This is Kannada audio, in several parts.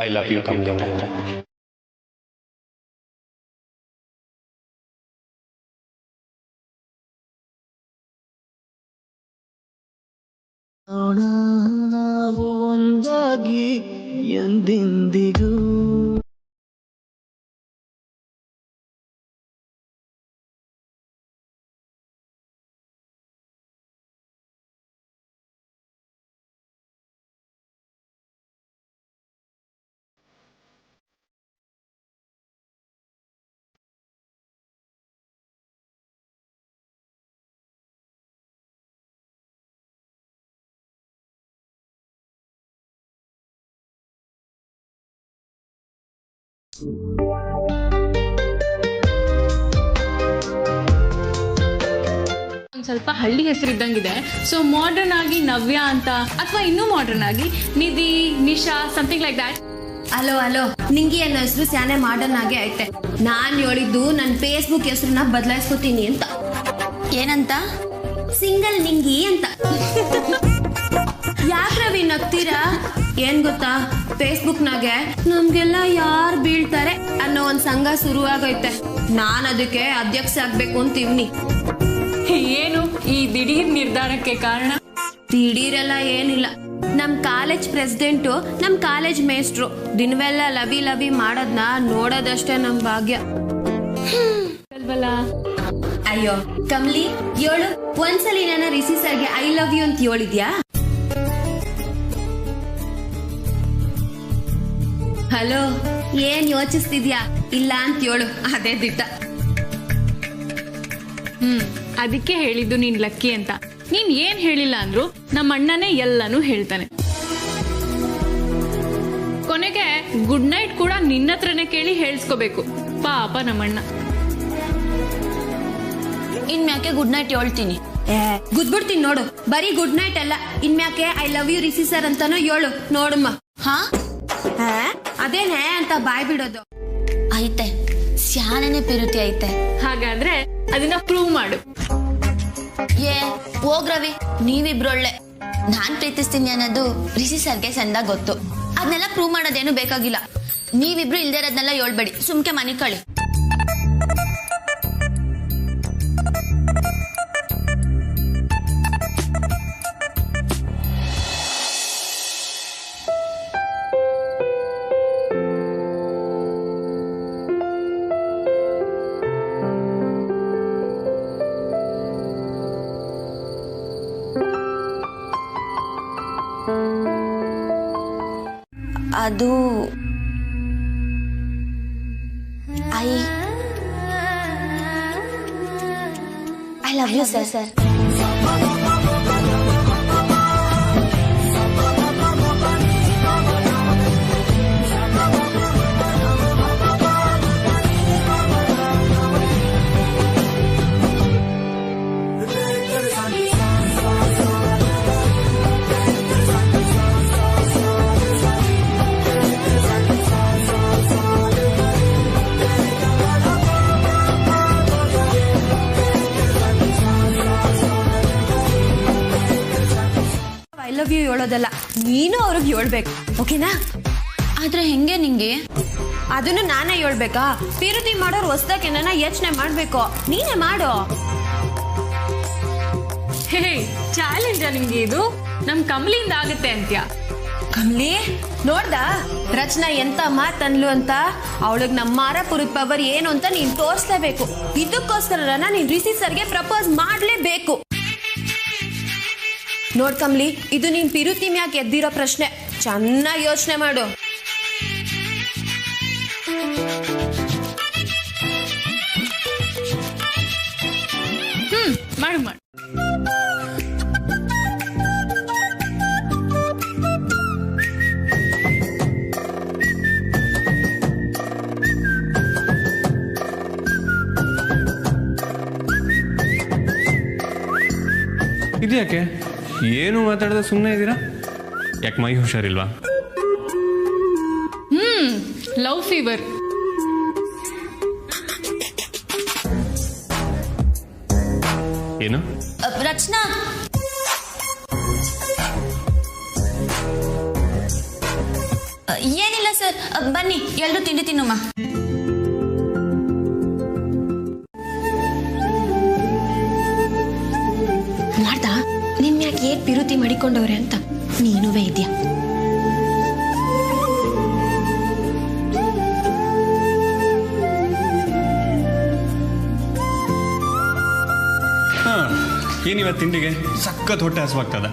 ಐ ಲವ್ ಯು ಕಮಲಿ ಅವರೇ. ನಾವು ಒಂದಾಗಿ ಎಂದೆಂದಿಗೂ. ಒಂದು ಸ್ವಲ್ಪ ಹಳ್ಳಿ ಹೆಸರಿದ್ದಂಗಿದೆ. ಸೊ ಮಾಡರ್ನ್ ಆಗಿ ನವ್ಯ ಅಂತ, ಅಥವಾ ಇನ್ನೂ ಮಾಡರ್ನ್ ಆಗಿ Nidhi, Nisha, something like that. ಅಲೋ ನಿಂಗೆ ಅನ್ನೋ ಹೆಸರು ಸ್ಯಾನೆ ಮಾಡರ್ನ್ ಆಗಿ ಐತೆ. ನಾನ್ ಹೇಳಿದ್ದು ನನ್ನ ಫೇಸ್ಬುಕ್ ಹೆಸರನ್ನ ಬದಲಾಯಿಸ್ಕೊತೀನಿ ಅಂತ. ಏನಂತ? ಸಿಂಗಲ್ ನಿಂಗಿ ಅಂತ. ಯಾಕ್ರವಿ ನಗ್ತೀರಾ? ಏನ್ ಗೊತ್ತಾ, ಫೇಸ್ಬುಕ್ನಾಗೆ ನಮ್ಗೆಲ್ಲ ಯಾರು ಬೀಳ್ತಾರೆ ಅನ್ನೋ ಒಂದ್ ಸಂಘ ಶುರುವಾಗೈತೆ. ನಾನ್ ಅದಕ್ಕೆ ಅಧ್ಯಕ್ಷ ಆಗ್ಬೇಕು ಅಂತೀವ್ನಿ. ಏನು ಈ ದಿಢೀರ್ ನಿರ್ಧಾರಕ್ಕೆ ಕಾರಣ? ದಿಢೀರೆಲ್ಲ ಏನಿಲ್ಲ, ನಮ್ ಕಾಲೇಜ್ ಪ್ರೆಸಿಡೆಂಟು ನಮ್ ಕಾಲೇಜ್ ಮೇಸ್ಟ್ರು ದಿನವೆಲ್ಲ ಲವಿ ಮಾಡೋದ್ನ ನೋಡೋದಷ್ಟೇ ನಮ್ ಭಾಗ್ಯ ಅಲ್ವಲ್ಲ? ಅಯ್ಯೋ ಕಮ್ಲಿ, ಹೇಳು ಒಂದ್ಸಲಿ ನನ್ನ ರಿಷಿ ಸರ್ಗೆ ಐ ಲವ್ ಯು ಅಂತ ಹೇಳಿದ್ಯಾ? ಹಲೋ, ಏನ್ ಯೋಚಿಸ್ತಿದ್ಯಾ? ಇಲ್ಲ ಅಂತ ಹೇಳು, ಅದೇ ದಿಟ್ಟ. ಅದಕ್ಕೆ ಹೇಳಿದ್ದು ನೀನ್ ಲಕ್ಕಿ ಅಂತ. ನೀನ್ ಏನ್ ಹೇಳಿಲ್ಲ ಅಂದ್ರು ನಮ್ಮ ಅಣ್ಣನೇ ಎಲ್ಲಾನು ಹೇಳ್ತಾನೆ. ಕೊನೆಗೆ ಗುಡ್ ನೈಟ್ ಕೂಡ ನಿನ್ನ ಹತ್ರನೇ ಕೇಳಿ ಹೇಳ್ಸ್ಕೋಬೇಕು. ಪಾಪ ನಮ್ಮಣ್ಣ. ಇನ್ಮ್ಯಾಕೆ ಗುಡ್ ನೈಟ್ ಹೇಳ್ತೀನಿ. ಗುದ್ಬಿಡ್ತೀನಿ ನೋಡು. ಬರೀ ಗುಡ್ ನೈಟ್ ಅಲ್ಲ, ಇನ್ಮ್ಯಾಕೆ I love you Rishi sir ಅಂತಾನು ಹೇಳು ನೋಡಮ್ಮ. ಹಾ, ಅದೇನೇ ಅಂತ ಬಾಯ್ ಬಿಡೋದು. ಐತೆ, ಸ್ಯಾನೇನೆ ಪಿರುತಿ ಐತೆ. ಹಾಗಾದ್ರೆ ಅದನ್ನ ಪ್ರೂವ್ ಮಾಡು. ಹೋಗ್ರವಿ, ನೀವಿಬ್ರೊಳ್ಳೆ. ನಾನ್ ಪ್ರೀತಿಸ್ತೀನಿ ಅನ್ನೋದು ರಿಷಿ ಸರ್ಗೆ ಸಂದಾಗ ಗೊತ್ತು. ಅದನ್ನೆಲ್ಲ ಪ್ರೂವ್ ಮಾಡೋದೇನು ಬೇಕಾಗಿಲ್ಲ. ನೀವಿಬ್ರು ಇಲ್ದೇ ಇರೋದ್ನೆಲ್ಲ ಹೇಳ್ಬೇಡಿ, ಸುಮ್ಕೆ ಮನೆ ಕಳಿ. ಅದು I love you sir. I love you ಹೇಳೋದಲ್ಲ, ನೀನು ಅವ್ರಿಗೆ ಹೇಳ್ಬೇಕು, ಓಕೆನಾ? ಆದ್ರೆ ಹೆಂಗೆ ನಿಂಗೆ? ಅದನ್ನು ನಾನೇ ಹೇಳ್ಬೇಕಾ? ಪಿರುತಿ ಮಾಡೋರು ಹೊಸ್ದಾಗಿ ನನ್ನ ಯೋಚನೆ ಮಾಡ್ಬೇಕು. ನೀನೇ ಮಾಡು. ಹೇ, ಚಾಲೆಂಜ ನಿಮ್ಗೆ ಇದು? ನಮ್ ಕಮಲಿಯಿಂದ ಆಗತ್ತೆ ಅಂತ್ಯ? ಕಮ್ಲಿ, ನೋಡ್ದ ರಚನಾ ಎಂತ ಮಾತನ್ಲು ಅಂತ? ಅವಳಿಗೆ ನಮ್ಮ ಮಾರಾಪುರದ ಪವರ್ ಏನು ಅಂತ ನೀನ್ ತೋರಿಸ್ಲೇಬೇಕು. ಇದಕ್ಕೋಸ್ಕರ ನೀನ್ ರಿಷಿ ಸರ್ಗೆ ಪ್ರಪೋಸ್ ಮಾಡ್ಲೇಬೇಕು. ನೋಡ್ ಕಮ್ಲಿ, ಇದು ನೀನ್ ಪಿರುತಿ ಮ್ಯಾಕ್ ಎದ್ದಿರೋ ಪ್ರಶ್ನೆ. ಚೆನ್ನಾಗಿ ಯೋಚನೆ ಮಾಡು. ಮಾಡು ಮಾಡು. ಇದ್ಯಾಕೆ ಏನು ಮಾತಾಡದೆ ಸುಮ್ಮನೆ ಇದ್ದೀರಾ? ಯಾಕೆ ಮೈ ಹುಷಾರಿಲ್ವಾ? Love fever. ಏನು? ರಚನಾ, ಏನಿಲ್ಲ ಸರ್, ಬನ್ನಿ ಎಲ್ಲರೂ ತಿಂಡಿ ತಿನ್ನುಮ್ಮ. ನೋಡ್ದ ನಿನ್ ಯಾಕೆ ಏನ್ ಪಿರುತಿ ಮಾಡಿಕೊಂಡವ್ರೆ ಅಂತ. ನೀನುವೇ ಇದೆಯಾ? ಏನಿವತ್ತು ತಿಂಡಿಗೆ ಸಖತ್ ಹೊಟ್ಟೆ ಹಸುವಾಗ್ತದ.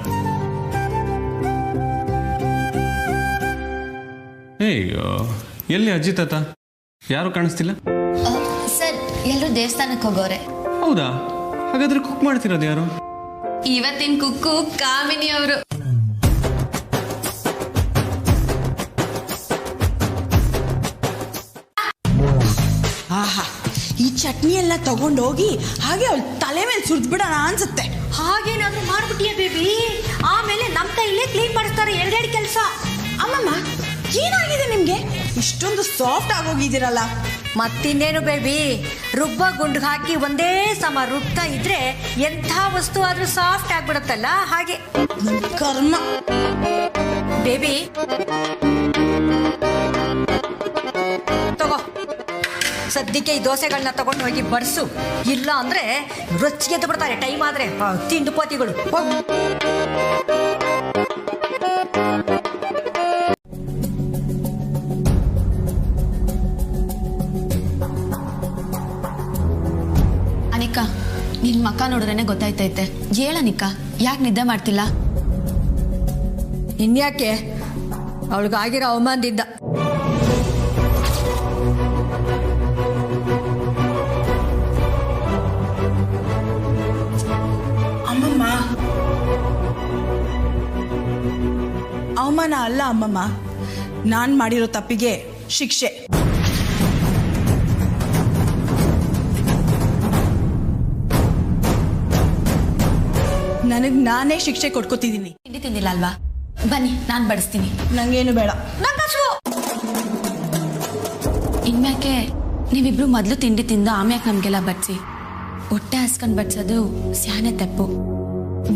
ಅಯ್ಯೋ, ಎಲ್ಲಿ ಅಜ್ಜಿ ತಾತ? ಯಾರು ಕಾಣಿಸ್ತಿಲ್ಲ. ಸರ್, ಎಲ್ಲರೂ ದೇವಸ್ಥಾನಕ್ಕೆ ಹೋಗೋರೆ. ಹೌದಾ? ಹಾಗಾದ್ರೆ ಕುಕ್ ಮಾಡ್ತಿರೋದು ಯಾರು? ಇವತ್ತಿನ ಕುಕ್ಕು ಕಾಮಿನಿ ಅವರು. ಆಹಾ, ಈ ಚಟ್ನಿ ಎಲ್ಲ ತಗೊಂಡೋಗಿ ಹಾಗೆ ಅವಳ ತಲೆ ಮೇಲೆ ಸುರಿದ್ಬಿಡೋಣ ಅನ್ಸುತ್ತೆ. ಹಾಗೇನಾದ್ರೂ ಮಾಡ್ಬಿಟ್ಟಿಯ ಬೇಬಿ, ಆಮೇಲೆ ನಮ್ಮ ಕೈಲೇ ಕ್ಲೀನ್ ಮಾಡಿಸ್ತಾರೆ ಎರಡೆರಡು ಕೆಲಸ. ಅಮ್ಮಮ್ಮ, ಏನಾಗಿದೆ ನಿಮ್ಗೆ? ಇಷ್ಟೊಂದು ಸಾಫ್ಟ್ ಆಗೋಗಿದ್ದೀರಲ್ಲ. ಮತ್ತಿನ್ನೇನು ಬೇಬಿ, ರುಬ್ಬ ಗುಂಡು ಹಾಕಿ ಒಂದೇ ಸಮ ರುಬ್ತಾ ಇದ್ರೆ ಎಂಥ ವಸ್ತು ಆದ್ರೂ ಸಾಫ್ಟ್ ಆಗ್ಬಿಡುತ್ತಲ್ಲ, ಹಾಗೆ. ಕರ್ಮ. ಬೇಬಿ ತಗೋ, ಸದ್ಯಕ್ಕೆ ಈ ದೋಸೆಗಳನ್ನ ತಗೊಂಡು ಹೋಗಿ ಬಡಿಸು. ಇಲ್ಲ ಅಂದ್ರೆ ರುಚಿಗೆ ಎದ್ದು ಬಿಡ್ತಾರೆ ಟೈಮ್ ಆದ್ರೆ ತಿಂಡು ಪೋತಿಗಳು. ಅನಿಕಾ, ನಿನ್ ಮಕ್ಕ ನೋಡಿದ್ರೇನೆ ಗೊತ್ತಾಯ್ತೈತೆ. ಹೇಳನಿಕಾ, ಯಾಕೆ ನಿದ್ದೆ ಮಾಡ್ತಿಲ್ಲ? ಇನ್ಯಾಕೆ, ಅವಳಿಗಾಗಿರೋ ಅವಮಾನದಿಂದ. ಅಮ್ಮಮ್ಮ, ಅವಮಾನ ಅಲ್ಲ ಅಮ್ಮಮ್ಮ, ನಾನ್ ಮಾಡಿರೋ ತಪ್ಪಿಗೆ ಶಿಕ್ಷೆ. ನನಗ್ ನಾನೇ ಶಿಕ್ಷೆ ಕೊಟ್ಕೋತಿದ್ದೀನಿ. ತಿಂಡಿ ತಿಂದಿಲ್ಲ ಅಲ್ವಾ? ಬನ್ನಿ, ನಾನ್ ಬಡಿಸ್ತೀನಿ. ನಂಗೇನು ಬೇಡ. ಇನ್ಮ್ಯಾಕೆ ನೀವಿಬ್ರು ಮೊದಲು ತಿಂಡಿ ತಿಂದು ಆಮ್ಯಾಕೆ ನಮ್ಗೆಲ್ಲ ಬಡ್ಸಿ. ಹೊಟ್ಟೆ ಹಸ್ಕೊಂಡ್ ಬಡ್ಸೋದು ಸ್ಯಾನೆ ತಪ್ಪು.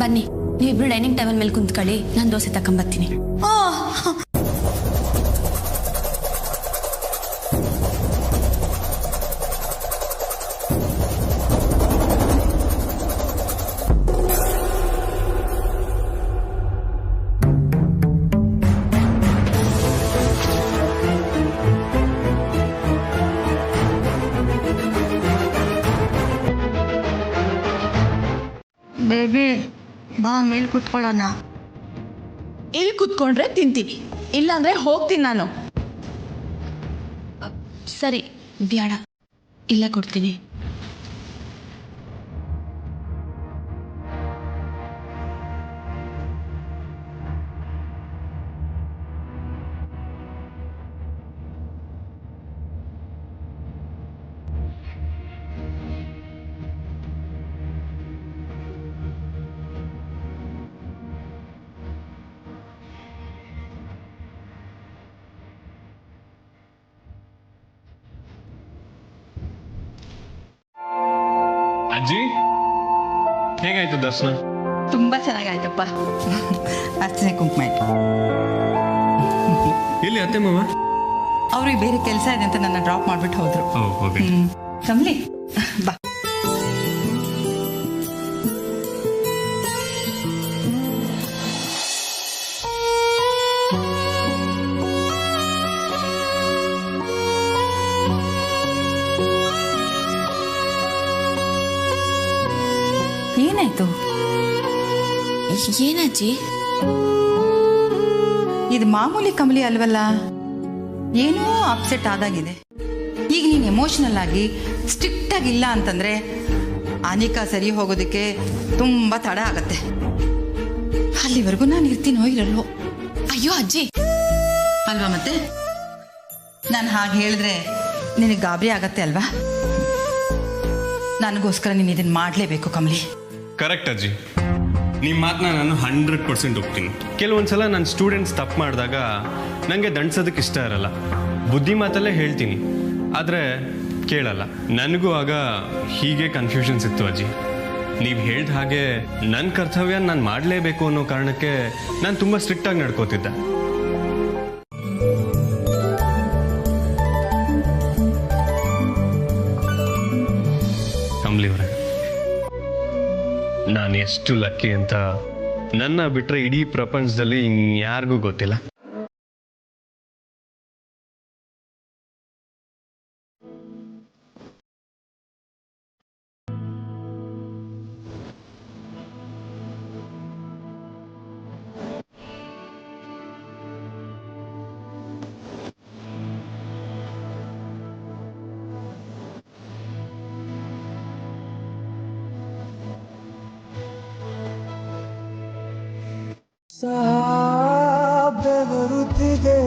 ಬನ್ನಿ, ನೀವಿಬ್ರು ಡೈನಿಂಗ್ ಟೇಬಲ್ ಮೇಲೆ ಕುಂತ್ಕೊಳ್ಳಿ, ನಾನು ದೋಸೆ ತಕೊಂಬರ್ತೀನಿ. ಬೇಬಿ ಬಾ, ಮೇಲೆ ಕೂತ್ಕೊಳ್ಳೋಣ. ಇಲ್ಲಿ ಕುತ್ಕೊಂಡ್ರೆ ತಿಂತೀನಿ, ಇಲ್ಲಾಂದ್ರೆ ಹೋಗ್ತೀನಿ ನಾನು. ಸರಿ, ಬ್ಯಾಡ, ಇಲ್ಲ ಕೊಡ್ತೀನಿ. ಅಜ್ಜಿ, ಹೇಗಾಯ್ತು ದರ್ಶನ? ತುಂಬಾ ಚೆನ್ನಾಗಾಯ್ತಪ್ಪ. ಅರ್ಚನೆ ಕುಂಕುಮ ಆಯ್ತು. ಎಲ್ಲಿ ಅತ್ತೆ ಮಾವ? ಅವ್ರಿಗೆ ಬೇರೆ ಕೆಲಸ ಇದೆ ಅಂತ ನನ್ನ ಡ್ರಾಪ್ ಮಾಡ್ಬಿಟ್ಟು ಹೋದ್ರು. ಕಮ್ಲಿ ಬಾ. ಏನಾಯ್ತು? ಏನಜ್ಜಿ? ಇದು ಮಾಮೂಲಿ ಕಮಲಿ ಅಲ್ವಲ್ಲ, ಏನೋ ಅಪ್ಸೆಟ್ ಆದಾಗಿದೆ. ಈಗ ನೀನು ಎಮೋಷನಲ್ ಆಗಿ ಸ್ಟ್ರಿಕ್ಟ್ ಆಗಿಲ್ಲ ಅಂತಂದ್ರೆ ಅನಿಕಾ ಸರಿ ಹೋಗೋದಕ್ಕೆ ತುಂಬಾ ತಡ ಆಗತ್ತೆ. ಅಲ್ಲಿವರೆಗೂ ನಾನು ಇರ್ತೀನೋ ಇರಲ್ವೋ. ಅಯ್ಯೋ ಅಜ್ಜಿ, ಅಲ್ವಾ? ಮತ್ತೆ ನಾನು ಹಾಗೆ ಹೇಳಿದ್ರೆ ನಿನಗೆ ಗಾಬರಿ ಆಗತ್ತೆ ಅಲ್ವಾ? ನನಗೋಸ್ಕರ ನೀನು ಇದನ್ನು ಮಾಡಲೇಬೇಕು ಕಮಲಿ. ಕರೆಕ್ಟ್ ಅಜ್ಜಿ, ನಿಮ್ಮ ಮಾತನ್ನ ನಾನು 100% ಒಪ್ತೀನಿ. ಕೆಲವೊಂದ್ಸಲ ನನ್ನ ಸ್ಟೂಡೆಂಟ್ಸ್ ತಪ್ಪು ಮಾಡಿದಾಗ ನನಗೆ ದಂಡ್ಸೋದಕ್ಕೆ ಇಷ್ಟ ಇರಲ್ಲ, ಬುದ್ಧಿ ಮಾತಲ್ಲೇ ಹೇಳ್ತೀನಿ, ಆದರೆ ಕೇಳಲ್ಲ. ನನಗೂ ಆಗ ಹೀಗೆ ಕನ್ಫ್ಯೂಷನ್ಸ್ ಇತ್ತು ಅಜ್ಜಿ. ನೀವು ಹೇಳ್ದ ಹಾಗೆ ನನ್ನ ಕರ್ತವ್ಯ ನಾನು ಮಾಡಲೇಬೇಕು ಅನ್ನೋ ಕಾರಣಕ್ಕೆ ನಾನು ತುಂಬ ಸ್ಟ್ರಿಕ್ಟಾಗಿ ನಡ್ಕೋತಿದ್ದೆ. ನಾನು ಎಷ್ಟು ಲಕ್ಕಿ ಅಂತ ನನ್ನ ಬಿಟ್ಟರೆ ಇಡೀ ಪ್ರಪಂಚದಲ್ಲಿ ಇನ್ಯಾರಿಗೂ ಗೊತ್ತಿಲ್ಲ. ಬೆವರುತ್ತಿದೆ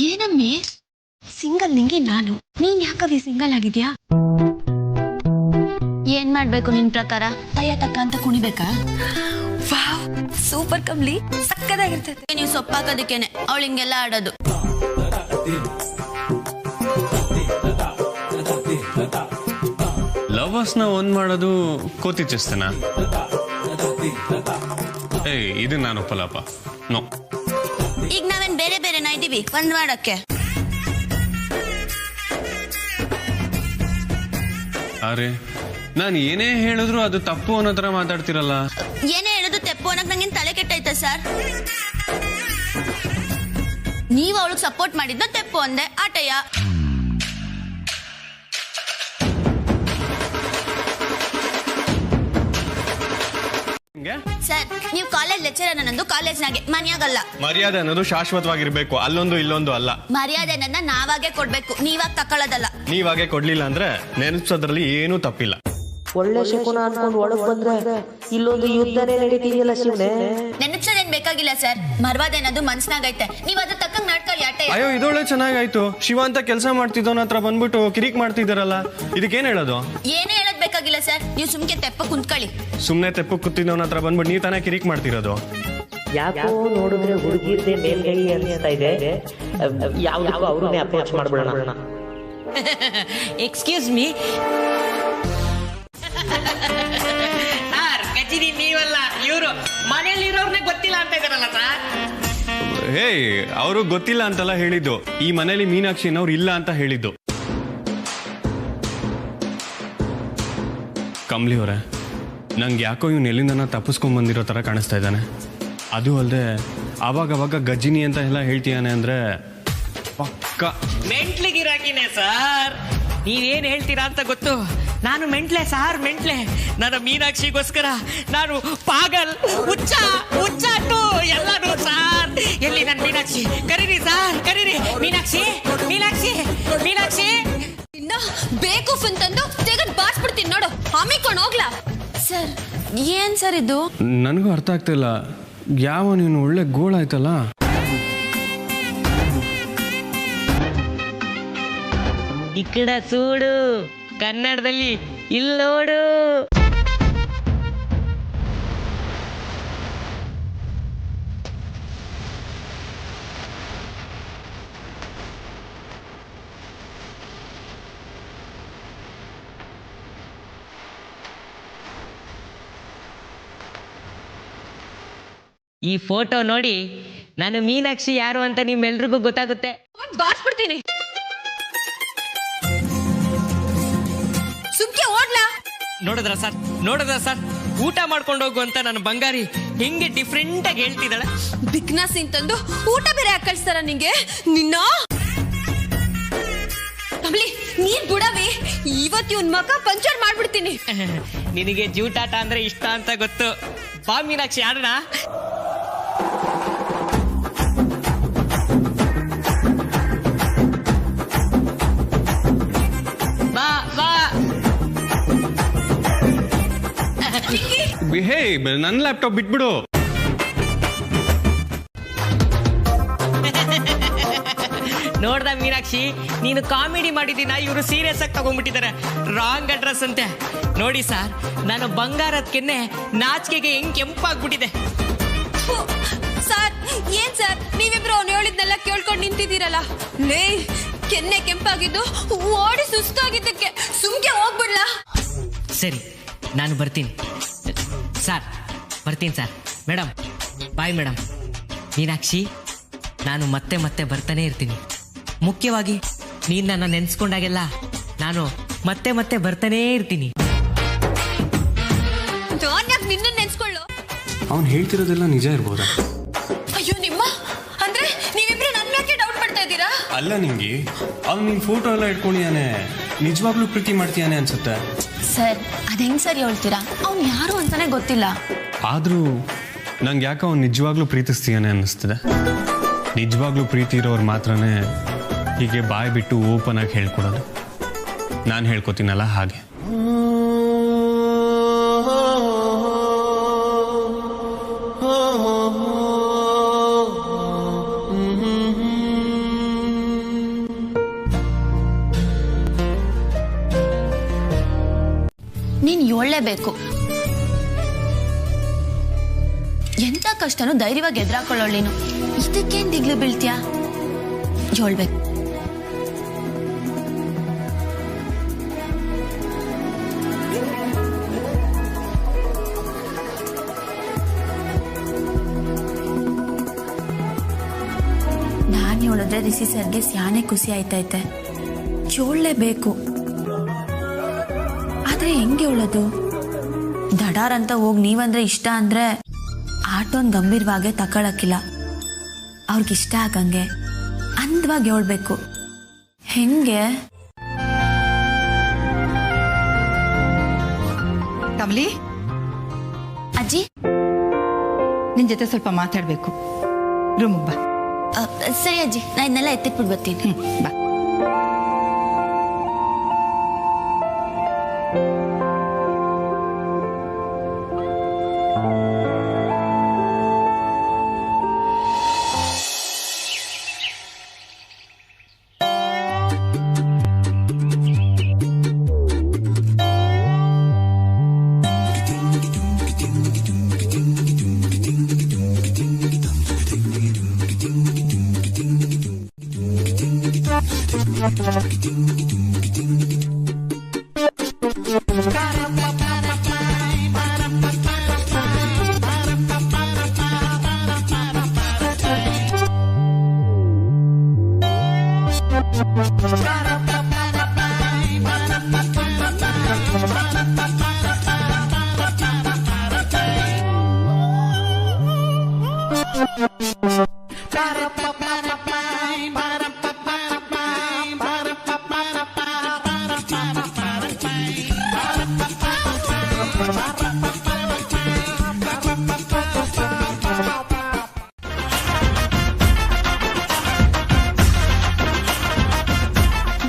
ಏನಮ್ಮೆ ಸಿಂಗಲ್ ನಿಂಗೆ ನಾನು, ನೀನ್ ಯಾಕವಿ ಸಿಂಗಲ್ ಆಗಿದ್ಯಾ? ಏನ್ ಮಾಡ್ಬೇಕು ನಿನ್ ಪ್ರಕಾರ? ತಯ್ಯ ತಕ್ಕ ಅಂತ ಕುಣಿಬೇಕಾ? Wow, super Kamali, ಸಕ್ಕದಾಗಿರ್ತೈತೆ. ನೀವು ಸೊಪ್ಪಾಕೋದಕ್ಕೇನೆ ಅವಳು ಹಿಂಗೆಲ್ಲ ಆಡೋದು. ಲವರ್ಸ್ನ ಒಂದ್ ಮಾಡೋದು ಕೋತಿ ಚೆಸ್ತನ. ಏಯ್ ಇದು ನಾನು ಒಪ್ಪಲ್ಲಪ್ಪ. ನೋ. ಈಗ ನಾವೇನ್ ಬೇರೆ ಬೇರೆನಾ ಇದೀವಿ ಒಂದ್ ಮಾಡಕ್ಕೆ? ಅರೆ ನಾನು ಏನೇ ಹೇಳಿದ್ರು ಅದು ತಪ್ಪು ಅನ್ನೋ ತರ ಮಾತಾಡ್ತಿರಲ್ಲ. ಏನೇ ಹೇಳೋದು ತೆಪ್ಪು ಅನ್ನಕ್ ನಂಗೇನ್ ತಲೆ ಕೆಟ್ಟೈತ ಸರ್? ನೀವ್ ಅವಳಿಗೆ ಸಪೋರ್ಟ್ ಮಾಡಿದ್ನ ತೆಪ್ಪು ಅಂದೆ ಆಟಯ್ಯ. ಸರ್ ನೀವು ಕಾಲೇಜ್ ಲೆಕ್ಚರರ್ ಅನ್ನೋದು ಕಾಲೇಜ್ನಾಗೆ, ಮನ್ಯಾಗಲ್ಲ. ಮರ್ಯಾದೆ ಅನ್ನೋದು ಶಾಶ್ವತವಾಗಿರ್ಬೇಕು, ಅಲ್ಲೊಂದು ಇಲ್ಲೊಂದು ಅಲ್ಲ. ಮರ್ಯಾದೆನ ನಾವಾಗೆ ಕೊಡ್ಬೇಕು, ನೀವಾಗ ತಕೊಳ್ಳೋದಲ್ಲ. ನೀವಾಗೆ ಕೊಡ್ಲಿಲ್ಲ ಅಂದ್ರೆ ನೆನಪಿಸೋದ್ರಲ್ಲಿ ಏನೂ ತಪ್ಪಿಲ್ಲ. ಒಳ್ಳೆ ಶಕುನ ಅನ್ಕೊಂಡು ಒಳಗ್ ಬಂದ್ರೆ ಇಲ್ಲೊಂದು ಯುದ್ಧನೇ ನಡೀತಿದೆಯಲ್ಲ ಶಿವನೇ. ನೆನಪಿಸೋದೇನ್ ಬೇಕಾಗಿಲ್ಲ ಸರ್, ಮರ್ವಾದ ಅನ್ನೋದು ಮನ್ಸ್ನಾಗೈತೆ, ನೀವ್ ಅದ್ರ ತಕ್ಕಂಗ್ ನಡ್ಕೊಳ್ಳಿ ಆಟಯ್ಯ. ಅಯ್ಯೋ ಇದೊಳ್ಳೆ ಚೆನ್ನಾಗಾಯ್ತು. ಶಿವ ಅಂತ ಕೆಲಸ ಮಾಡ್ತಿದ್ದವನ ಹತ್ರ ಬಂದ್ಬಿಟ್ಟು ಕಿರಿಕ್ ಮಾಡ್ತಿದ್ದಾರಲ್ಲ, ಇದಕ್ಕೇನ್ ಹೇಳೋದು? ಏನೇ ಹೇಳೋದ್ ಬೇಕಾಗಿಲ್ಲ ಸರ್, ನೀವು ಸುಮ್ಕೆ ತೆಪ್ಪ ಕುಂತ್ಕೊಳ್ಳಿ. ಸುಮ್ನೆ ತೆಪ್ಪು ಕೂತಿದ್ದವನ ಹತ್ರ ಬಂದ್ಬಿಟ್ಟು ನೀವ್ ತಾನೇ ಕಿರಿಕ್ ಮಾಡ್ತಿರೋದು. ಯಾಕೋ ನೋಡಿದ್ರೆ ಹುಡುಗಿರ್ದೆ ಮೇಲ್ಗೈ ಅನಿಸ್ತಾ ಇದೆ. ಯಾವ್ದಕ್ಕೂ ಅವ್ರನ್ನೇ ಅಪ್ರೋಚ್ ಮಾಡ್ಬಿಡೋಣ. ಎಕ್ಸ್ಕ್ಯೂಸ್ ಮೀ ಸರ್, ಕಚೇರಿ ನೀವಲ್ಲ ಇವರು, ಮನೇಲಿ ಇರೋರ್ನೇ ಗೊತ್ತಿಲ್ಲ ಅಂತ ಇದಾರಲ್ಲ ಸರ್. ಹೇಯ್ ಅವರು ಗೊತ್ತಿಲ್ಲ ಅಂತೆಲ್ಲ ಹೇಳಿದ್ದು, ಈ ಮನೇಲಿ ಮೀನಾಕ್ಷಿ ಅವ್ರು ಇಲ್ಲ ಅಂತ ಹೇಳಿದ್ದು. ಕಮ್ಲಿ ಅವರೇ, ನಂಗೆ ಯಾಕೋ ಇವ್ನು ಎಲ್ಲಿಂದನ ತಪ್ಪಿಸ್ಕೊಂಡ್ ಬಂದಿರೋ ತರ ಕಾಣಿಸ್ತಾ ಇದ್ದಾನೆ. ಅದು ಅಲ್ಲದೆ ಅವಾಗ ಗಜ್ಜಿನಿ ಅಂತ ಎಲ್ಲ ಹೇಳ್ತೀಯಾನೆ ಅಂದ್ರೆ ಪಕ್ಕ ಮೆಂಟ್ಲಿಗಿರಾಕಿನೇ ಸರ್. ನೀವೇನ್ ಹೇಳ್ತೀರಾ ಅಂತ ಗೊತ್ತು, ನಾನು ಮೆಂಟ್ಲೆ ಸಾರ್, ಮೆಂಟ್ಲೆ. ನನ್ನ ಮೀನಾಕ್ಷಿಗೋಸ್ಕರ ನಾನು ಪಾಗಲ್, ಹುಚ್ಚಾಟು ಎಲ್ಲಾನು ಸಾರ್. ಎಲ್ಲಿ ನನ್ನ ಮೀನಾಕ್ಷಿ? ಕರೀರಿ ಸಾರ್, ಕರೀರಿ. ಮೀನಾಕ್ಷಿ, ಮೀನಾಕ್ಷಿ, ಮೀನಾಕ್ಷಿ. ಇನ್ನ ಬೇಕು ಅಂತಂದು ತೆಗೆದು ಬಾರ್ಸ್ಬಿಡ್ತೀನಿ ನೋಡು, ಹಮ್ಮಿಕೊಂಡು ಹೋಗ್ಲಾ? ಸರ್ ಏನ್ ಸರ್ ಇದು? ನನಗೂ ಅರ್ಥ ಆಗ್ತಿಲ್ಲ. ಯಾವ ನೀನು ಒಳ್ಳೆ ಗೋಳ ಆಯ್ತಲ್ಲ. ಈ ಕಡೆ ಸೂಡು, ಕನ್ನಡದಲ್ಲಿ ಇಲ್ಲೋಡು. ಈ ಫೋಟೋ ನೋಡಿ ನಾನು ಮೀನಾಕ್ಷಿ ಯಾರು ಅಂತ ನಿಮ್ಮೆಲ್ರಿಗೂ ಗೊತ್ತಾಗುತ್ತೆ. ಬಾರ್ಸ್ಬಿಡ್ತೀನಿ. ಸುಮ್ಕೆ ಓಡ್ಲಾ? ನೋಡಿದ್ರ ಸರ್, ಊಟ ಮಾಡ್ಕೊಂಡು ಹೋಗು ಅಂತ ನನ್ನ ಬಂಗಾರಿ ಹೆಂಗೆ ಡಿಫ್ರೆಂಟ್ ಆಗಿ ಹೇಳ್ತಿದ್ದಾಳೆ. ಬಿಗ್ನಾಸ್ ಅಂತಂದು ಊಟ ಬೇರೆ ಹಾಕಿ ಕಳ್ಸ್ತಾರ ನಿಂಗೆ? ನಿನ್ನ ಕಮ್ಲಿ ನೀನ್ ಬಿಡವಿ, ಇವತ್ತು ಇವ್ನ ಮಕ ಪಂಚರ್ ಮಾಡ್ಬಿಡ್ತೀನಿ. ನಿನಗೆ ಜೂಟಾಟ ಅಂದ್ರೆ ಇಷ್ಟ ಅಂತ ಗೊತ್ತು. ಬಾ ಮೀನಾಕ್ಷಿ ಆಡೋಣ. ಬಾ ಬಾ. ಹೇ, ನನ್ನ ಲ್ಯಾಪ್ಟಾಪ್ ಬಿಟ್ಬಿಡು. ನೋಡ್ದ ಮೀನಾಕ್ಷಿ, ನೀನು ಕಾಮಿಡಿ ಮಾಡಿದ್ದೀನ, ಇವರು ಸೀರಿಯಸ್ ಆಗಿ ತಗೊಂಡ್ಬಿಟ್ಟಿದ್ದಾರೆ. ರಾಂಗ್ ಅಡ್ರೆಸ್ ಅಂತೆ. ನೋಡಿ ಸರ್, ನಾನು ಬಂಗಾರದ ಕೆನ್ನೆ ನಾಚಿಕೆಗೆ ಹೆಂಗ್ ಕೆಂಪಾಗ್ಬಿಟ್ಟಿದೆ. ಸರ್ ಏನ್ ಸರ್ ನೀವಿಬ್ರು ಅವ್ನು ಹೇಳಿದ್ನೆಲ್ಲ ಕೇಳ್ಕೊಂಡು ನಿಂತಿದ್ದೀರಲ್ಲ. ಲೇ, ಕೆನ್ನೆ ಕೆಂಪಾಗಿದ್ದು ಓಡಿ ಸುಸ್ತಾಗಿದ್ದಕ್ಕೆ ಸುಮ್ಕೆ ಹೋಗ್ಬಿಡ್ಲಾ? ಸರಿ, ನಾನು ಬರ್ತೀನಿ ಸರ್. ಬರ್ತೀನಿ sir. Madam bye. Madam Meenakshi, ನಾನು ಮತ್ತೆ ಮತ್ತೆ ಬರ್ತಾನೆ ಇರ್ತೀನಿ. ಮುಖ್ಯವಾಗಿ ನೀನು ನನ್ನ ನೆನೆಸ್ಕೊಂಡಾಗೆಲ್ಲ ನಾನು ಮತ್ತೆ ಮತ್ತೆ ಬರ್ತಾನೇ ಇರ್ತೀನಿ. ನಿನ್ನ ನೆನ್ಸ್ಕೊಳ್ಳು. ಅವ್ನು ಹೇಳ್ತಿರೋದೆಲ್ಲ ನಿಜ ಇರ್ಬೋದಾ? ಅಯ್ಯೋ ನಿಮ್ಮ ಅಂದ್ರೆ ನೀವಿಬ್ರು ನನ್ನ ಯಾಕೆ ಡೌಟ್ ಮಾಡ್ತಾ ಇದ್ದೀರಾ? ಅಲ್ಲ ನಿಂಗೆ, ಅವ್ನು ನಿನ್ ಫೋಟೋ ಎಲ್ಲ ಇಟ್ಕೊಂಡಿಯಾನೆ, ನಿಜವಾಗ್ಲೂ ಪ್ರೀತಿ ಮಾಡ್ತೀಯಾನೆ ಅನ್ಸುತ್ತೆ. ಸರ್ ಅದ್ ಹೆಂಗ್ ಸರಿ ಹೇಳ್ತೀರಾ? ಅವ್ನು ಯಾರು ಅಂತಾನೆ ಗೊತ್ತಿಲ್ಲ. ಆದ್ರೂ ನಂಗೆ ಯಾಕೆ ಅವ್ನು ನಿಜವಾಗ್ಲೂ ಪ್ರೀತಿಸ್ತೀಯಾನೆ ಅನ್ನಿಸ್ತದೆ. ನಿಜವಾಗ್ಲೂ ಪ್ರೀತಿ ಇರೋರು ಮಾತ್ರನೇ ಹೀಗೆ ಬಾಯಿ ಬಿಟ್ಟು ಓಪನ್ ಆಗಿ ಹೇಳ್ಕೊಡೋದು. ನಾನು ಹೇಳ್ಕೊತೀನಲ್ಲ ಹಾಗೆ. ನೀನ್ ಏಳಲೇಬೇಕು. ಎಂತ ಕಷ್ಟನೂ ಧೈರ್ಯವಾಗಿ ಎದುರಾಕೊಳ್ಳೋಳು ನೀನು. ಇದಕ್ಕೇನ್ ದಿಗ್ಲು ಬೀಳ್ತೀಯಾ? ಹೇಳ್ಬೇಕು. ನಾನ್ ಹೇಳಿದ್ರೆ ರಿಷಿ ಸರ್ಗೆ ಸ್ಯಾನೆ ಖುಷಿ ಆಯ್ತೈತೆ. ಹೇಳಲೇಬೇಕು. ಆದ್ರೆ ಹೆಂಗೆ ಹೇಳೋದು? ದಡಾರ್ ಅಂತ ಹೋಗಿ ನೀವಂದ್ರೆ ಇಷ್ಟ ಅಂದ್ರೆ ಆಟೋನ್ ಗಂಭೀರವಾಗೆ ತಗೊಳಕ್ಕಿಲ್ಲ. ಅವ್ರಿಗಿಷ್ಟ ಆಗಂಗೆ ಅಂದವಾಗಿ ಹೇಳ್ಬೇಕು. ಹೆಂಗೆ? ಕಮಲಿ, ಅಜ್ಜಿ ನಿನ್ ಜೊತೆ ಸ್ವಲ್ಪ ಮಾತಾಡ್ಬೇಕು. ರೂಮಿಗೆ ಬಾ. ಸರಿ ಅಜ್ಜಿ, ನಾ ಇದನ್ನೆಲ್ಲ ಎತ್ತಿಟ್ಬಿಟ್ಟು ಬರ್ತೀನಿ. ಬಾ.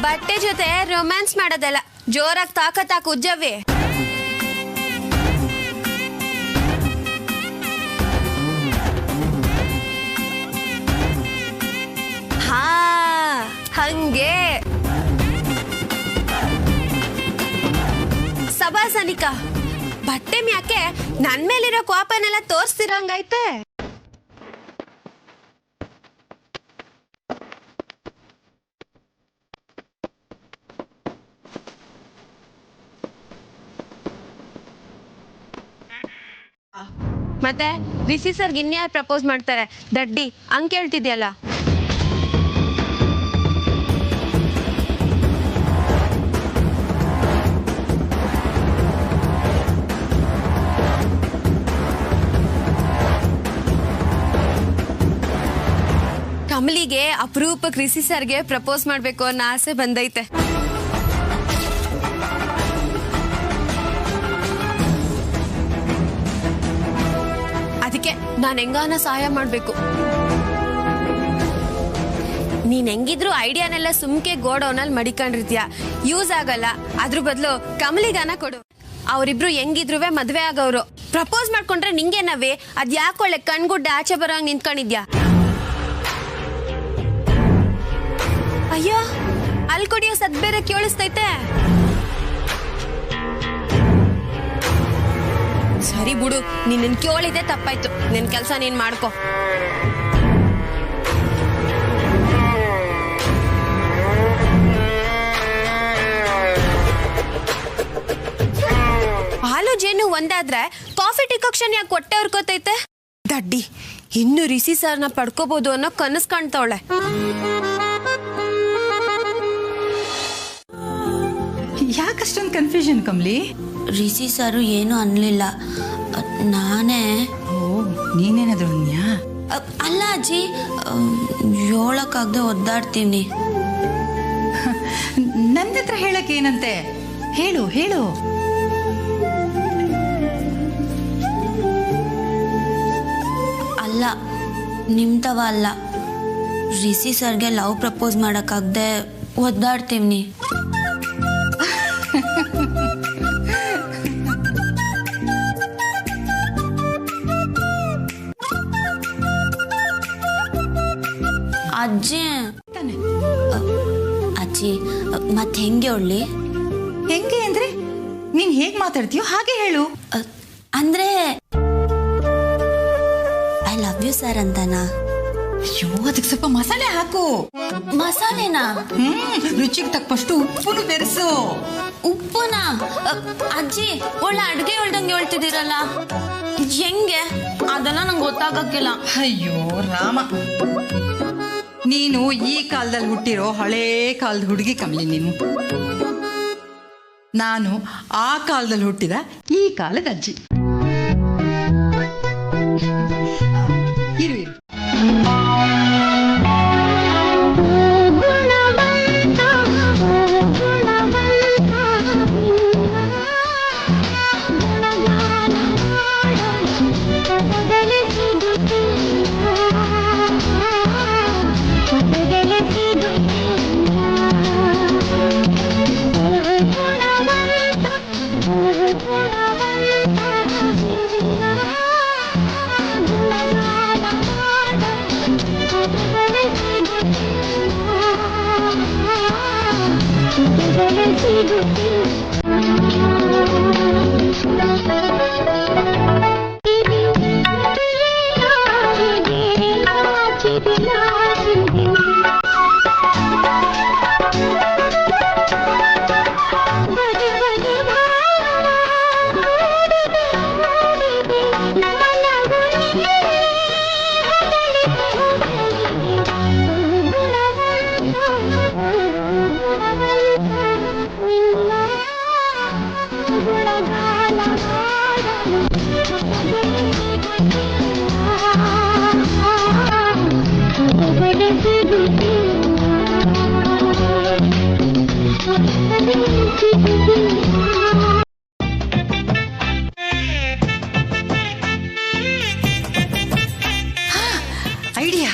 ಬಟ್ಟೆ ಜೊತೆ ರೊಮ್ಯಾನ್ಸ್ ಮಾಡೋದಲ್ಲ, ಜೋರಾಗಿ ತಾಕತ್ತಾಕ ಉಜ್ಜವೇ. ಹಾ ಹಂಗೆ ಸಭಾಸನಿಕ ಬಟ್ಟೆ ಮ್ಯಾಕೆ ನನ್ ಮೇಲಿರೋ ಕೋಪನೆಲ್ಲ ತೋರಿಸ್ತಿರಂಗೈತೆ. ಮತ್ತೆ ರಿಷಿ ಸರ್ಗೆ ಇನ್ಯಾರು ಪ್ರಪೋಸ್ ಮಾಡ್ತಾರೆ ದಡ್ಡಿ ಹಂಗ್ ಕೇಳ್ತಿದ್ಯಲ್ಲ. ಕಮಲಿಗೆ ಅಪರೂಪಕ್ಕೆ ರಿಷಿ ಸರ್ಗೆ ಪ್ರಪೋಸ್ ಮಾಡ್ಬೇಕು ಅನ್ನೋ ಆಸೆ ಬಂದೈತೆ. ಅದಕ್ಕೆ ನಾನು ಹೆಂಗಾನ ಸಹಾಯ ಮಾಡ್ಬೇಕು. ನೀನ್ ಹೆಂಗಿದ್ರು ಐಡಿಯಾನೆಲ್ಲ ಸುಮ್ಕೆ ಗೋಡೌನಲ್ಲಿ ಮಡಿಕೊಂಡಿರ್ತೀಯ, ಯೂಸ್ ಆಗಲ್ಲ. ಅದ್ರ ಬದಲು ಕಮಲಿಗಾನ ಕೊಡು. ಅವರಿಬ್ರು ಹೆಂಗಿದ್ರು ಮದ್ವೆ ಆಗೋರು. ಪ್ರಪೋಸ್ ಮಾಡ್ಕೊಂಡ್ರೆ ನಿಂಗೇನವೇ, ಅದ್ ಯಾಕೊಳ್ಳೆ ಕಣ್ಗುಡ್ಡ ಆಚೆ ಬರೋಂಗ್ ನಿಂತ್ಕೊಂಡಿದ್ಯಾ? ಅಯ್ಯೋ, ಅಲ್ಲಿ ಕೊಡಿಯೋ ಸದ್ ಬೇರೆ ಕೇಳಿಸ್ತೈತೆ. ಸರಿ ಬಿಡು, ನಿನ್ನ ಕೇಳಿದೆ ತಪ್ಪಾಯ್ತು. ನಿನ್ ಕೆಲ್ಸ ನೀನ್ ಮಾಡ್ಕೊ. ಹಾಲು ಜೇನು ಒಂದಾದ್ರೆ ಕಾಫಿ ಡಿಕಾಕ್ಷನ್ ಯಾಕೆ ಹೊಟ್ಟೆ ಹೊರ್ಕೋತೈತೆ? ದಡ್ಡಿ, ಇನ್ನು ರಿಷಿ ಸರ್ನ ಪಡ್ಕೋಬಹುದು ಅನ್ನೋ ಕನಸು ಕಾಣ್ತಾವಳೆ. ಯಾಕಷ್ಟೊಂದು ಕನ್ಫ್ಯೂಷನ್ ಕಮಲಿ? ರಿಷಿ ಸರು ಏನು ಅನ್ಲಿಲ್ಲ, ನಾನೇ. ಓ, ನೀನೇನಾದ್ರು ಅನ್ಯಾ? ಅಲ್ಲ ಅಜ್ಜಿ, ಹೇಳಕ್ಕಾಗದೆ ಒದ್ದಾಡ್ತೀನಿ. ನನ್ನ ಹತ್ರ ಹೇಳಕ್ ಏನಂತೆ? ಹೇಳು ಹೇಳು. ಅಲ್ಲ, ನಿಮ್ತವ ಅಲ್ಲ, ರಿಷಿ ಸರ್ಗೆ ಲವ್ ಪ್ರಪೋಸ್ ಮಾಡಕ್ಕಾಗದೆ ಒದ್ದಾಡ್ತೀವ್ನಿ. ಅಜ್ಜಿ ಅಜ್ಜಿ, ಮತ್ತೆ ಹೆಂಗೆ ಹೇಳಿ? ಹೆಂಗೆ ಅಂದ್ರೆ ನೀನ್ ಹೇಗ್ ಮಾತಾಡ್ತೀಯೋ ಹಾಗೆ ಹೇಳು. ಅಂದ್ರೆ ಐ ಲವ್ ಯು ಸರ್ ಅಂತನಾ? ಅಯ್ಯೋ, ಅದಕ್ಕೆ ಸ್ವಲ್ಪ ಮಸಾಲೆ ಹಾಕು. ಮಸಾಲೆನಾ? ರುಚಿಗೆ ತಕ್ಕಷ್ಟು ಉಪ್ಪುನು ಬೆರೆಸು. ಉಪ್ಪುನ? ಅಜ್ಜಿ, ಒಳ್ಳೆ ಅಡ್ಗೆ ಹೇಳ್ದಂಗೆ ಹೇಳ್ತಿದ್ದೀರಲ್ಲ, ಹೆಂಗೆ? ಅದೆಲ್ಲ ನಂಗೆ ಗೊತ್ತಾಗಕ್ಕಿಲ್ಲ. ಅಯ್ಯೋ ರಾಮ, ನೀನು ಈ ಕಾಲದಲ್ಲಿ ಹುಟ್ಟಿರೋ ಹಳೇ ಕಾಲದ ಹುಡುಗಿ ಕಮಲಿ. ನೀನು, ನಾನು ಆ ಕಾಲದಲ್ಲಿ ಹುಟ್ಟಿದ ಈ ಕಾಲದ ಅಜ್ಜಿ. ಇರು ಇರು. ಐಡಿಯಾ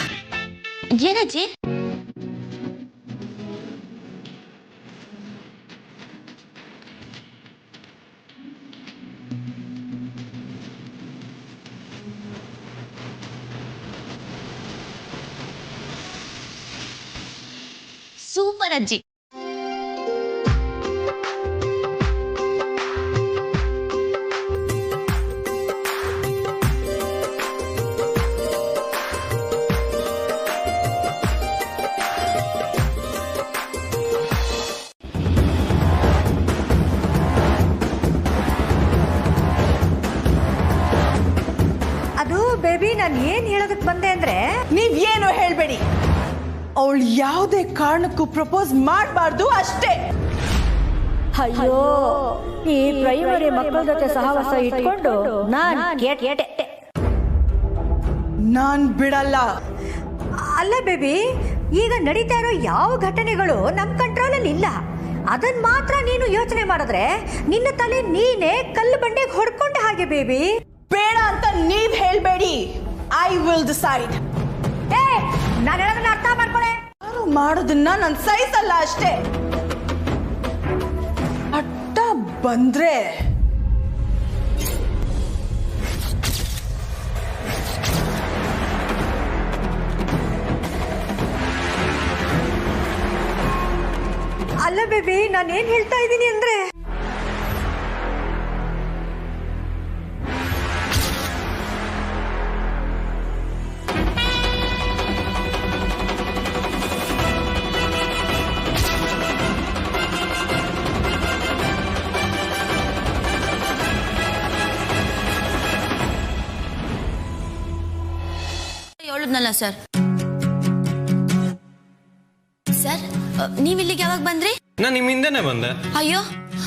ಏನಜ್ಜಿ? ಸೂಪರ್ ಅಜ್ಜಿ. ಅದು ಬೇಬಿ, ನಾನು ಏನ್ ಹೇಳೋದಕ್ ಬಂದೆ ಅಂದ್ರೆ, ನೀವೇನು ಹೇಳ್ಬೇಡಿ. ಅವಳು ಯಾವುದೇ ಕಾರಣಕ್ಕೂ ಪ್ರಪೋಸ್ ಮಾಡಬಾರ್ದು ಅಷ್ಟೇ. ಅಯ್ಯೋ, ಈ ಪ್ರೈಮರಿ ಮಕ್ಕಳ ಜೊತೆ ಸಹವಾಸ ಇಟ್ಕೊಂಡು ನಾನ್ ನಾನ್ ಬಿಡಲ್ಲ. ಅಲ್ಲ ಬೇಬಿ, ಈಗ ನಡೀತಾ ಇರೋ ಯಾವ ಘಟನೆಗಳು ನಮ್ಮ ಕಂಟ್ರೋಲಲ್ಲಿ ಇಲ್ಲ. ಅದನ್ನ ಮಾತ್ರ ನೀನು ಯೋಚನೆ ಮಾಡಿದ್ರೆ ನಿನ್ನ ತಲೆ ನೀನೇ ಕಲ್ಲು ಬಂಡೆಗೆ ಹೊಡ್ಕೊಂಡೆ ಹಾಗೆ ಬೇಬಿ. ಬೇಡ ಅಂತ ನೀವ್ ಹೇಳ್ಬೇಡಿ. I will decide. ನಾನು ಹೇಳೋದನ್ನ ಅರ್ಥ ಮಾಡ್ಕೊಳ್ಳೆ. ಯಾರು ಮಾಡೋದನ್ನ ನಾನು ಸಹಿಸಲ್ಲ ಅಷ್ಟೇ. ಅಡ್ಡ ಬಂದ್ರೆ ಅಲ್ಲ ಬೇಬಿ, ನಾನೇನ್ ಹೇಳ್ತಾ ಇದ್ದೀನಿ ಅಂದ್ರೆ ಹೇಳಿದ್ನಲ್ಲ ಸರ್. ಸರ್, ನೀವ್ ಇಲ್ಲಿಗೆ ಯಾವಾಗ ಬಂದ್ರಿ? ನಾನು ನಿಮ್ಮ ಹಿಂದೆನೆ ಬಂದೆ. ಅಯ್ಯೋ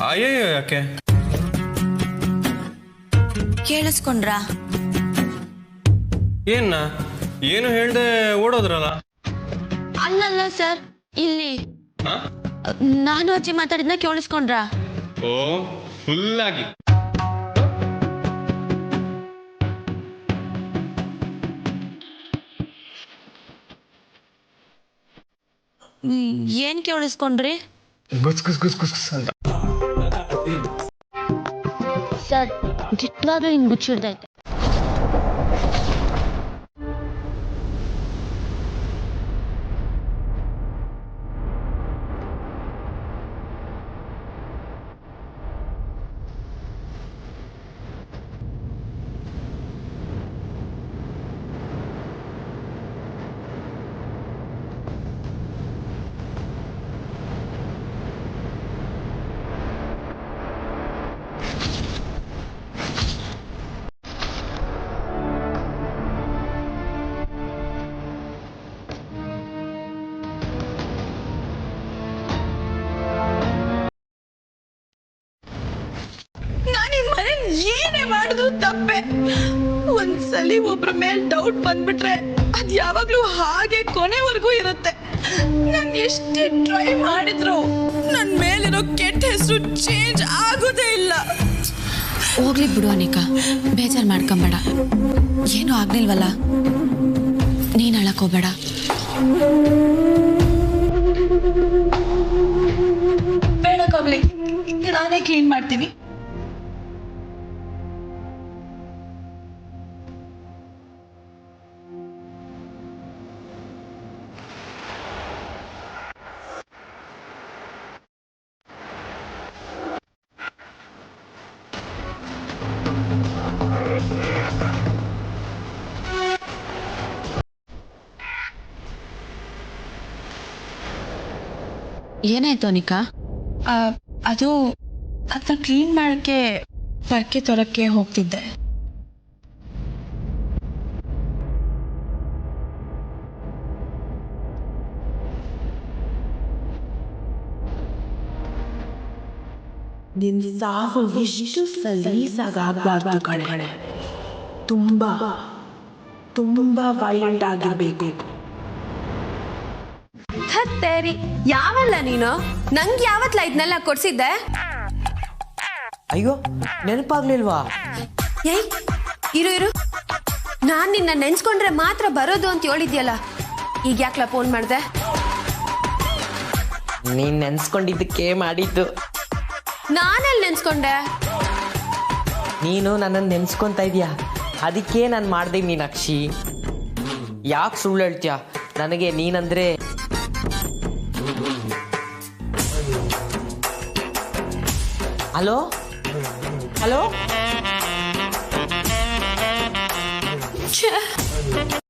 ಅಯ್ಯೋ ಯಾಕೆ? ಕೇಳಿಸ್ಕೊಂಡ್ರಾ? ಏನು ಹೇಳ್ದೆ ಓಡೋದ್ರಲ್ಲ? ಅಲ್ಲಲ್ಲ ಸರ್, ಇಲ್ಲಿ ನಾನು ಅಜ್ಜಿ ಮಾತಾಡಿದ್ನ ಕೇಳಿಸ್ಕೊಂಡ್ರಾ? ಓ, ಫುಲ್ ಆಗಿ. ಏನ್ ಕೇಳಿಸ್ಕೊಂಡ್ರಿ? ಗುಸ್ ಗುಸ್ ಗುಸ್ ಗುಸ್ ಅಂತ. ಸರ್, ದಿಟ್ಲಾದ್ರೂ ಹಿಂಗ್ ಗುಚ್ಚಿಡ್ದೈತೆ. ಏನೇ ಮಾಡಿದ್ರು ತಪ್ಪೆ. ಒಂದ್ಸಲಿ ಒಬ್ರ ಮೇಲ್ ಡೌಟ್ ಬಂದ್ಬಿಟ್ರೆ ಅದ್ ಯಾವಾಗ್ಲೂ ಹಾಗೆ ಕೊನೆವರೆಗೂ ಇರುತ್ತೆ. ನಾನು ಎಷ್ಟೇ ಟ್ರೈ ಮಾಡಿದ್ರು ನನ್ ಮೇಲಿರೋ ಕೆಟ್ಟ ಹೆಸರು ಚೇಂಜ್ ಆಗೋದೇ ಇಲ್ಲ. ಹೋಗ್ಲಿ ಬಿಡು ಅನಿಕಾ, ಬೇಜಾರ್ ಮಾಡ್ಕೊಂಬೇಡ. ಏನೂ ಆಗ್ಲಿಲ್ವಲ್ಲ, ನೀನ್ ಅಳಕ್ ಹೋಗ್ಬೇಡ. ಬೇಡ ಕಮಲಿ, ನಾನೇ ಕ್ಲೀನ್ ಮಾಡ್ತೀನಿ. ಏನಾಯ್ತು ಅನಿಕಾ? ಅದು ಅದನ್ನ ಕ್ಲೀನ್ ಮಾಡಕ್ಕೆ ಪರ್ಕೆ ತೊಳಕ್ಕೆ ಹೋಗ್ತಿದ್ದೆ. ನಿನ್ ಸಾವು ಇಷ್ಟು ಸಲೀಸಾಗಬಾರ್ದು ಕಣೆ. ತುಂಬಾ ತುಂಬಾ ವೈಲೆಂಟ್ ಆಗಿರ್ಬೇಕು. ಹತ್ತೇರಿ, ಯಾವಲ್ಲ ನೀನು? ನಂಗೆ ಯಾವತ್ಲ ಇದನ್ನೆಲ್ಲ ಕೊಡ್ಸಿದ್ದೆ? ಅಯ್ಯೋ, ನೆನಪಾಗ್ಲಿಲ್ವಾ? ಏಯ್, ಇರು, ನಾನ್ ನಿನ್ನ ನೆನ್ಸ್ಕೊಂಡ್ರೆ ಮಾತ್ರ ಬರೋದು ಅಂತ ಹೇಳಿದ್ಯಲ್ಲ, ಈಗ ಯಾಕ್ಲ ಫೋನ್ ಮಾಡ್ದೆ? ನೀನ್ ನೆನ್ಸ್ಕೊಂಡಿದ್ದಕ್ಕೆ ಮಾಡಿದ್ದು. ನಾನೆಲ್ಲಿ ನೆನ್ಸ್ಕೊಂಡೆ? ನೀನು ನನ್ನನ್ನು ನೆನ್ಸ್ಕೊಂತ ಇದೀಯಾ, ಅದಕ್ಕೆ ನಾನು ಮಾಡ್ದೆ ಮೀನಾಕ್ಷಿ. ಯಾಕೆ ಸುಳ್ಳು ಹೇಳ್ತೀಯ? ನನಗೆ ನೀನಂದ್ರೆ ಹಲೋ ಹಲೋ